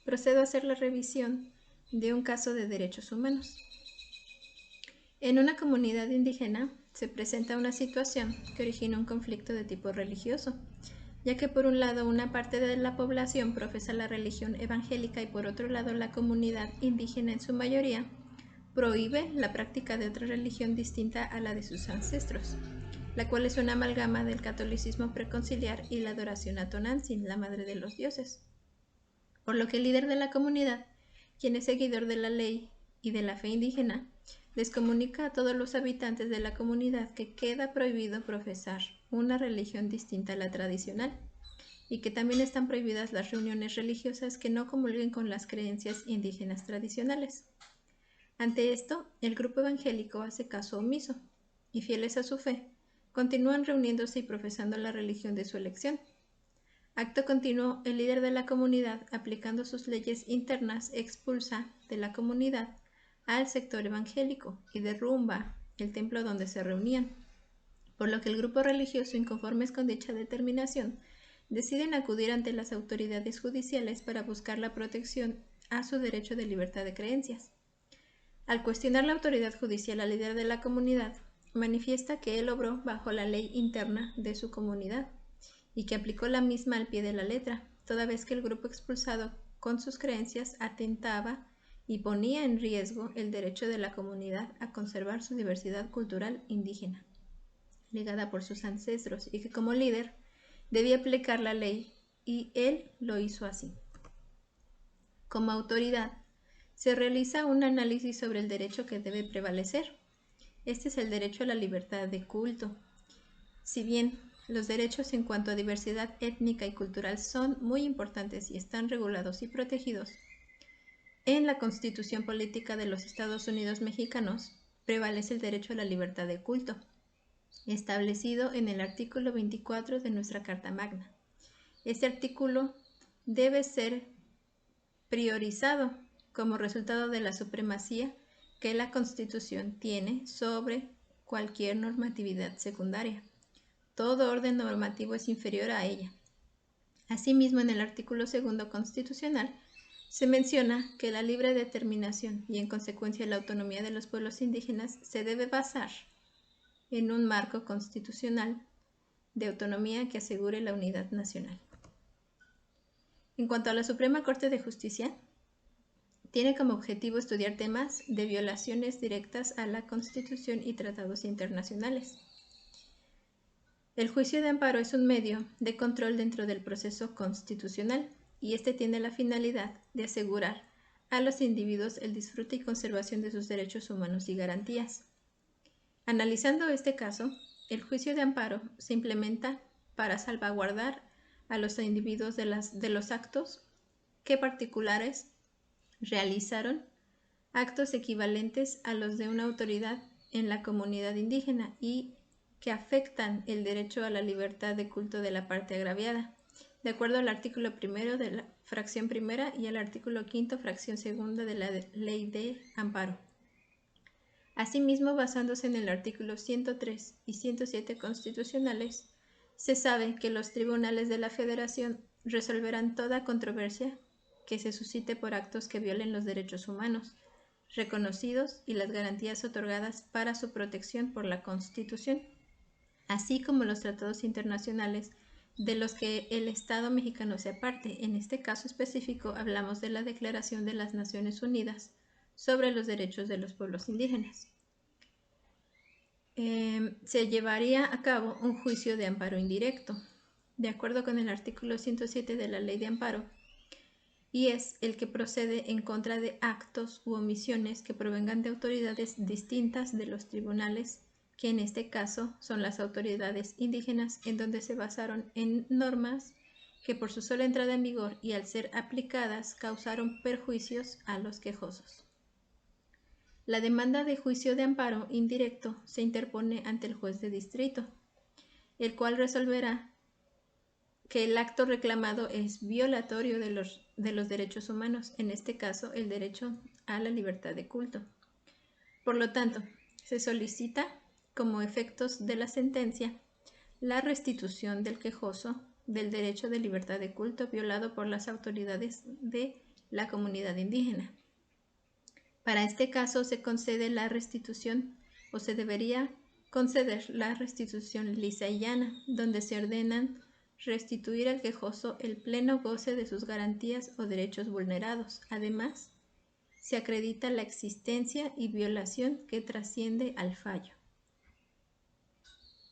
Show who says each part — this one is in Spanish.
Speaker 1: procedo a hacer la revisión de un caso de derechos humanos. En una comunidad indígena se presenta una situación que origina un conflicto de tipo religioso, ya que por un lado una parte de la población profesa la religión evangélica y por otro lado la comunidad indígena en su mayoría prohíbe la práctica de otra religión distinta a la de sus ancestros, la cual es una amalgama del catolicismo preconciliar y la adoración a Tonantzin, la madre de los dioses. Por lo que el líder de la comunidad, quien es seguidor de la ley y de la fe indígena, les comunica a todos los habitantes de la comunidad que queda prohibido profesar una religión distinta a la tradicional y que también están prohibidas las reuniones religiosas que no comulguen con las creencias indígenas tradicionales. Ante esto, el grupo evangélico hace caso omiso y, fieles a su fe, continúan reuniéndose y profesando la religión de su elección. Acto continuo, el líder de la comunidad, aplicando sus leyes internas, expulsa de la comunidad al sector evangélico y derrumba el templo donde se reunían, por lo que el grupo religioso, inconformes con dicha determinación, deciden acudir ante las autoridades judiciales para buscar la protección a su derecho de libertad de creencias. Al cuestionar la autoridad judicial al líder de la comunidad, manifiesta que él obró bajo la ley interna de su comunidad y que aplicó la misma al pie de la letra, toda vez que el grupo expulsado con sus creencias atentaba y ponía en riesgo el derecho de la comunidad a conservar su diversidad cultural indígena, legada por sus ancestros, y que como líder debía aplicar la ley, y él lo hizo así. Como autoridad, se realiza un análisis sobre el derecho que debe prevalecer. Este es el derecho a la libertad de culto. Si bien los derechos en cuanto a diversidad étnica y cultural son muy importantes y están regulados y protegidos, en la Constitución Política de los Estados Unidos Mexicanos prevalece el derecho a la libertad de culto, establecido en el artículo 24 de nuestra Carta Magna. Este artículo debe ser priorizado como resultado de la supremacía que la Constitución tiene sobre cualquier normatividad secundaria. Todo orden normativo es inferior a ella. Asimismo, en el artículo 2 constitucional se menciona que la libre determinación y en consecuencia la autonomía de los pueblos indígenas se debe basar en un marco constitucional de autonomía que asegure la unidad nacional. En cuanto a la Suprema Corte de Justicia, tiene como objetivo estudiar temas de violaciones directas a la Constitución y tratados internacionales. El juicio de amparo es un medio de control dentro del proceso constitucional y este tiene la finalidad de asegurar a los individuos el disfrute y conservación de sus derechos humanos y garantías. Analizando este caso, el juicio de amparo se implementa para salvaguardar a los individuos de los actos que particulares realizaron actos equivalentes a los de una autoridad en la comunidad indígena y que afectan el derecho a la libertad de culto de la parte agraviada, de acuerdo al artículo 1 de la fracción primera y al artículo 5, fracción segunda de la Ley de Amparo. Asimismo, basándose en el artículo 103 y 107 constitucionales, se sabe que los tribunales de la Federación resolverán toda controversia que se suscite por actos que violen los derechos humanos reconocidos y las garantías otorgadas para su protección por la Constitución, así como los tratados internacionales de los que el Estado mexicano sea parte. En este caso específico hablamos de la Declaración de las Naciones Unidas sobre los Derechos de los Pueblos Indígenas. Se llevaría a cabo un juicio de amparo indirecto, de acuerdo con el artículo 107 de la Ley de Amparo, y es el que procede en contra de actos u omisiones que provengan de autoridades distintas de los tribunales, que en este caso son las autoridades indígenas, en donde se basaron en normas que por su sola entrada en vigor y al ser aplicadas causaron perjuicios a los quejosos. La demanda de juicio de amparo indirecto se interpone ante el juez de distrito, el cual resolverá que el acto reclamado es violatorio de los derechos humanos, en este caso el derecho a la libertad de culto. Por lo tanto, se solicita como efectos de la sentencia la restitución del quejoso del derecho de libertad de culto violado por las autoridades de la comunidad indígena. Para este caso se concede la restitución o se debería conceder la restitución lisa y llana, donde se ordenan restituir al quejoso el pleno goce de sus garantías o derechos vulnerados. Además, se acredita la existencia y violación que trasciende al fallo.